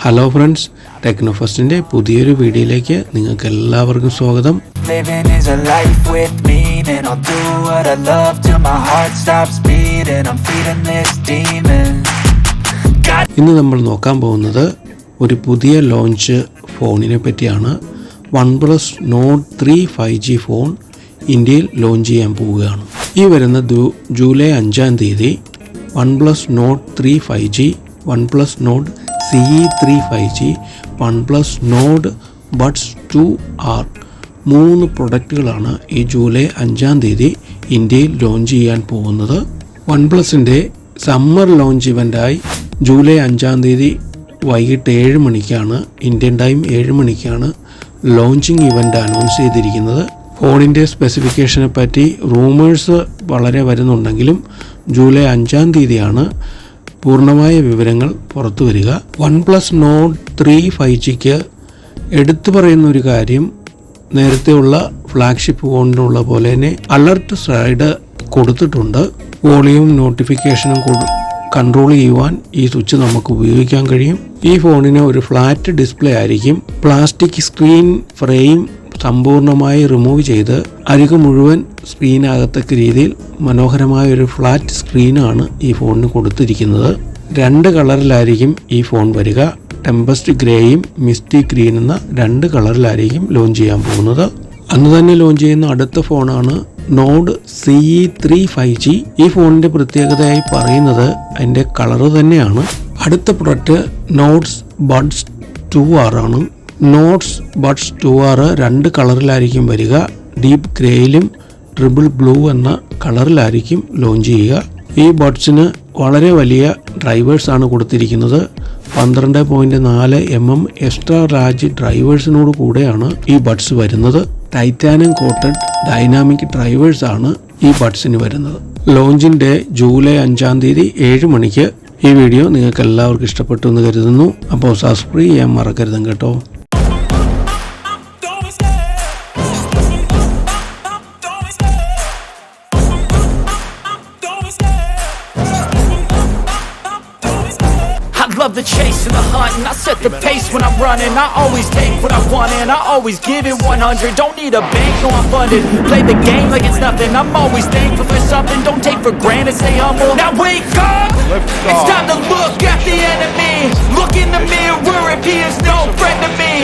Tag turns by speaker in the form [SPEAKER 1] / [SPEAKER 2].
[SPEAKER 1] Hello friends, techno ഫസ്റ്റിൻ്റെ പുതിയൊരു വീഡിയോയിലേക്ക് നിങ്ങൾക്ക് എല്ലാവർക്കും സ്വാഗതം. ഇന്ന് നമ്മൾ നോക്കാൻ പോകുന്നത് ഒരു പുതിയ ലോഞ്ച് ഫോണിനെ പറ്റിയാണ്. OnePlus Nord 3 5G ഫോൺ ഇന്ത്യയിൽ ലോഞ്ച് ചെയ്യാൻ പോവുകയാണ്. ഈ വരുന്ന ജൂലൈ 5-ാം തീയതി OnePlus Nord 3 5G, OnePlus Nord CE3 5G, OnePlus Nord Buds 2R 3 പ്രൊഡക്റ്റുകളാണ് ഈ ജൂലൈ 5-ാം തീയതി ഇന്ത്യയിൽ ലോഞ്ച് ചെയ്യാൻ പോകുന്നത്. OnePlusൻ്റെ സമ്മർ ലോഞ്ച് ഇവൻ്റായി ജൂലൈ 5-ാം തീയതി വൈകിട്ട് 7 മണിക്കാണ്, ഇന്ത്യൻ ടൈം 7 മണിക്കാണ് ലോഞ്ചിങ് ഇവൻ്റ് അനൗൺസ് ചെയ്തിരിക്കുന്നത്. ഫോണിൻ്റെ സ്പെസിഫിക്കേഷനെ പറ്റി റൂമേഴ്സ് വളരെ വരുന്നുണ്ടെങ്കിലും ജൂലൈ 5-ാം തീയതിയാണ് പൂർണ്ണമായ വിവരങ്ങൾ പുറത്തു വരിക. OnePlus Nord 3 5Gക്ക് എടുത്തു പറയുന്ന ഒരു കാര്യം, നേരത്തെയുള്ള ഫ്ലാഗ്ഷിപ്പ് ഫോണിനുള്ള പോലെ തന്നെ അലർട്ട് സൈഡ് കൊടുത്തിട്ടുണ്ട്. വോളിയം നോട്ടിഫിക്കേഷനും കൺട്രോൾ ചെയ്യുവാൻ ഈ സ്വിച്ച് നമുക്ക് ഉപയോഗിക്കാൻ കഴിയും. ഈ ഫോണിന് ഒരു ഫ്ലാറ്റ് ഡിസ്പ്ലേ ആയിരിക്കും. പ്ലാസ്റ്റിക് സ്ക്രീൻ ഫ്രെയിം സമ്പൂർണ്ണമായി റിമൂവ് ചെയ്ത് അരികു മുഴുവൻ സ്ക്രീനാകത്തക്ക രീതിയിൽ മനോഹരമായ ഒരു ഫ്ലാറ്റ് സ്ക്രീനാണ് ഈ ഫോണിന് കൊടുത്തിരിക്കുന്നത്. 2 കളറിലായിരിക്കും ഈ ഫോൺ വരിക. ടെമ്പസ്റ്റ് ഗ്രേയും മിസ്റ്റി ഗ്രീൻ എന്ന 2 കളറിലായിരിക്കും ലോഞ്ച് ചെയ്യാൻ പോകുന്നത്. അന്ന് തന്നെ ലോഞ്ച് ചെയ്യുന്ന അടുത്ത ഫോണാണ് നോഡ് CE3 5G. ഈ ഫോണിൻ്റെ പ്രത്യേകതയായി പറയുന്നത് അതിൻ്റെ കളറ് തന്നെയാണ്. അടുത്ത പ്രൊഡക്റ്റ് നോട്ട്സ് ബഡ്സ് 2R ആണ്. നോട്ട്സ് ബഡ്സ് 2R 2 കളറിലായിരിക്കും വരിക. ഡീപ്പ് ഗ്രേയിലും ട്രിപ്പിൾ ബ്ലൂ എന്ന കളറിലായിരിക്കും ലോഞ്ച് ചെയ്യുക. ഈ ബഡ്സിന് വളരെ വലിയ ഡ്രൈവേഴ്സാണ് കൊടുത്തിരിക്കുന്നത്. 12.4 mm എക്സ്ട്രാ ലാർജ് ഡ്രൈവേഴ്സിനോട് കൂടെയാണ് ഈ ബഡ്സ് വരുന്നത്. ടൈറ്റാനിയം കോട്ടഡ് ഡൈനാമിക് ഡ്രൈവേഴ്സാണ് ഈ ബഡ്സിന് വരുന്നത്. ലോഞ്ചിൻ്റെ ജൂലൈ 5-ാം തീയതി 7 മണിക്ക്. ഈ വീഡിയോ നിങ്ങൾക്ക് എല്ലാവർക്കും ഇഷ്ടപ്പെട്ടു എന്ന് കരുതുന്നു. അപ്പോൾ സബ്സ്ക്രൈബ് ചെയ്യാൻ മറക്കരുതും കേട്ടോ.
[SPEAKER 2] Love the chase and the hunt, and I set the pace when I'm running. I always take what I want and I always give it 100. Don't need a bank, no I'm funded. Play the game like it's nothing. I'm always thankful for something. Don't take for granted, stay humble. Now wake up, it's time to look at the enemy. Look in the mirror if he is no friend to me.